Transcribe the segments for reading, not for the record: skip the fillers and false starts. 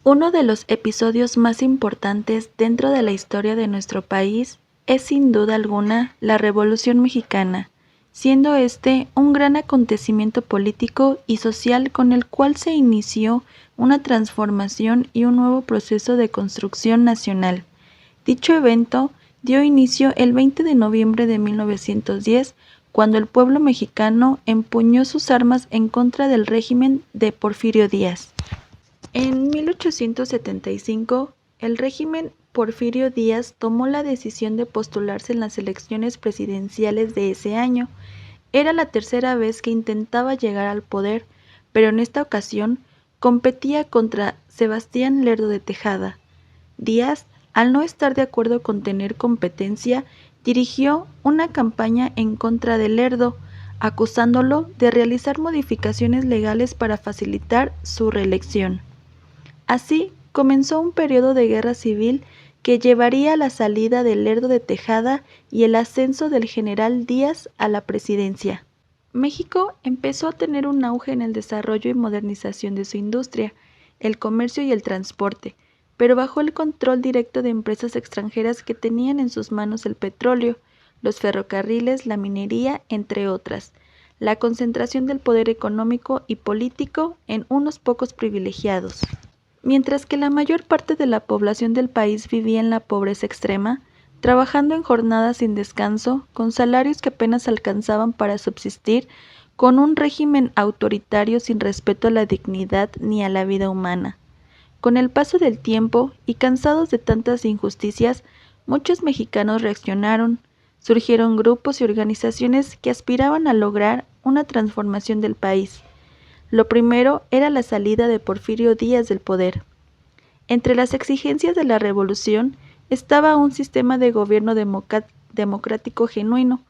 Uno de los episodios más importantes dentro de la historia de nuestro país es sin duda alguna la Revolución Mexicana, siendo este un gran acontecimiento político y social con el cual se inició una transformación y un nuevo proceso de construcción nacional. Dicho evento dio inicio el 20 de noviembre de 1910, cuando el pueblo mexicano empuñó sus armas en contra del régimen de Porfirio Díaz. En 1875, el régimen Porfirio Díaz tomó la decisión de postularse en las elecciones presidenciales de ese año. Era la tercera vez que intentaba llegar al poder, pero en esta ocasión competía contra Sebastián Lerdo de Tejada. Díaz, al no estar de acuerdo con tener competencia, dirigió una campaña en contra de Lerdo, acusándolo de realizar modificaciones legales para facilitar su reelección. Así comenzó un periodo de guerra civil que llevaría a la salida de Lerdo de Tejada y el ascenso del general Díaz a la presidencia. México empezó a tener un auge en el desarrollo y modernización de su industria, el comercio y el transporte, pero bajo el control directo de empresas extranjeras que tenían en sus manos el petróleo, los ferrocarriles, la minería, entre otras. La concentración del poder económico y político en unos pocos privilegiados. Mientras que la mayor parte de la población del país vivía en la pobreza extrema, trabajando en jornadas sin descanso, con salarios que apenas alcanzaban para subsistir, con un régimen autoritario sin respeto a la dignidad ni a la vida humana. Con el paso del tiempo y cansados de tantas injusticias, muchos mexicanos reaccionaron. Surgieron grupos y organizaciones que aspiraban a lograr una transformación del país. Lo primero era la salida de Porfirio Díaz del poder. Entre las exigencias de la revolución estaba un sistema de gobierno democrático genuino,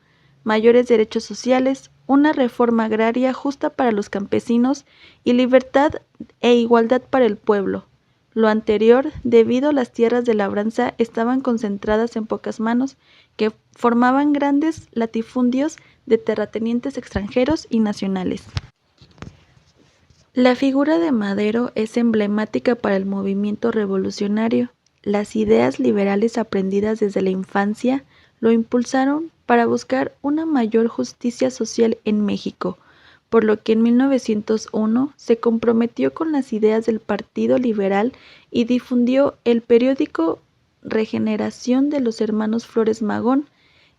mayores derechos sociales, una reforma agraria justa para los campesinos y libertad e igualdad para el pueblo. Lo anterior, debido a las tierras de labranza estaban concentradas en pocas manos, que formaban grandes latifundios de terratenientes extranjeros y nacionales. La figura de Madero es emblemática para el movimiento revolucionario. Las ideas liberales aprendidas desde la infancia lo impulsaron para buscar una mayor justicia social en México, por lo que en 1901 se comprometió con las ideas del Partido Liberal y difundió el periódico Regeneración de los Hermanos Flores Magón,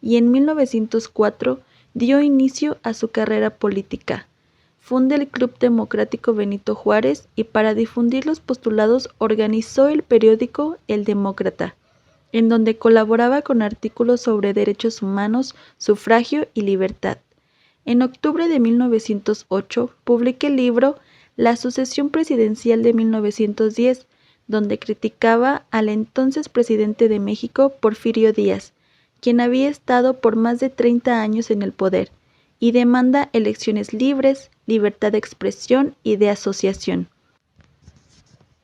y en 1904 dio inicio a su carrera política. Funda el Club Democrático Benito Juárez y para difundir los postulados organizó el periódico El Demócrata, en donde colaboraba con artículos sobre derechos humanos, sufragio y libertad. En octubre de 1908 publica el libro La sucesión presidencial de 1910, donde criticaba al entonces presidente de México, Porfirio Díaz, quien había estado por más de 30 años en el poder, y demanda elecciones libres, libertad de expresión y de asociación.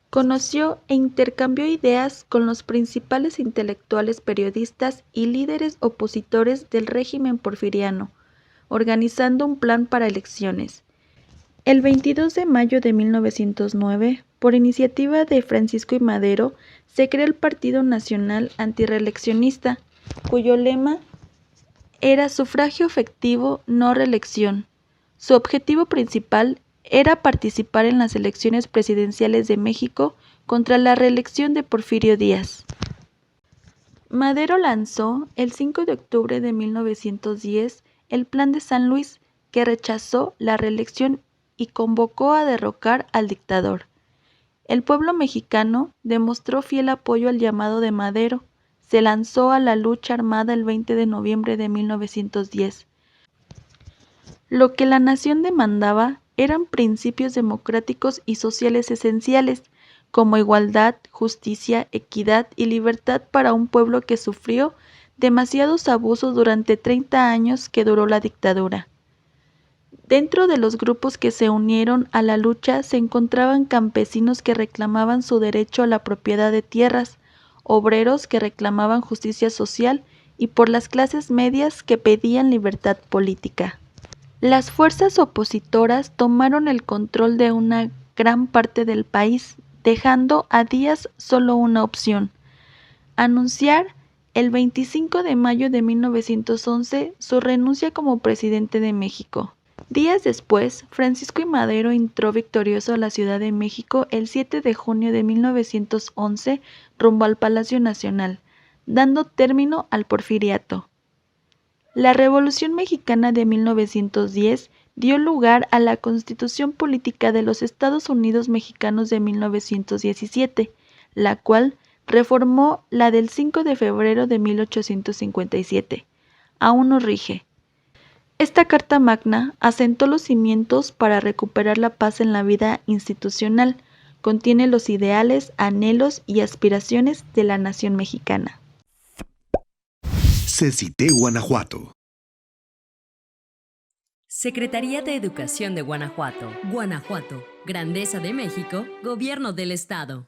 Conoció e intercambió ideas con los principales intelectuales, periodistas y líderes opositores del régimen porfiriano, organizando un plan para elecciones. El 22 de mayo de 1909, por iniciativa de Francisco I. Madero, se creó el Partido Nacional Antirreeleccionista, cuyo lema era sufragio efectivo, no reelección. Su objetivo principal era participar en las elecciones presidenciales de México contra la reelección de Porfirio Díaz. Madero lanzó el 5 de octubre de 1910 el Plan de San Luis, que rechazó la reelección y convocó a derrocar al dictador. El pueblo mexicano demostró fiel apoyo al llamado de Madero. Se lanzó a la lucha armada el 20 de noviembre de 1910. Lo que la nación demandaba eran principios democráticos y sociales esenciales, como igualdad, justicia, equidad y libertad para un pueblo que sufrió demasiados abusos durante 30 años que duró la dictadura. Dentro de los grupos que se unieron a la lucha se encontraban campesinos que reclamaban su derecho a la propiedad de tierras, obreros que reclamaban justicia social y por las clases medias que pedían libertad política. Las fuerzas opositoras tomaron el control de una gran parte del país, dejando a Díaz solo una opción: anunciar el 25 de mayo de 1911 su renuncia como presidente de México. Días después, Francisco I. Madero entró victorioso a la Ciudad de México el 7 de junio de 1911 rumbo al Palacio Nacional, dando término al Porfiriato. La Revolución Mexicana de 1910 dio lugar a la Constitución Política de los Estados Unidos Mexicanos de 1917, la cual reformó la del 5 de febrero de 1857. Aún no rige. Esta Carta Magna asentó los cimientos para recuperar la paz en la vida institucional. Contiene los ideales, anhelos y aspiraciones de la nación mexicana. CECITE Guanajuato. Secretaría de Educación de Guanajuato. Guanajuato. Grandeza de México. Gobierno del Estado.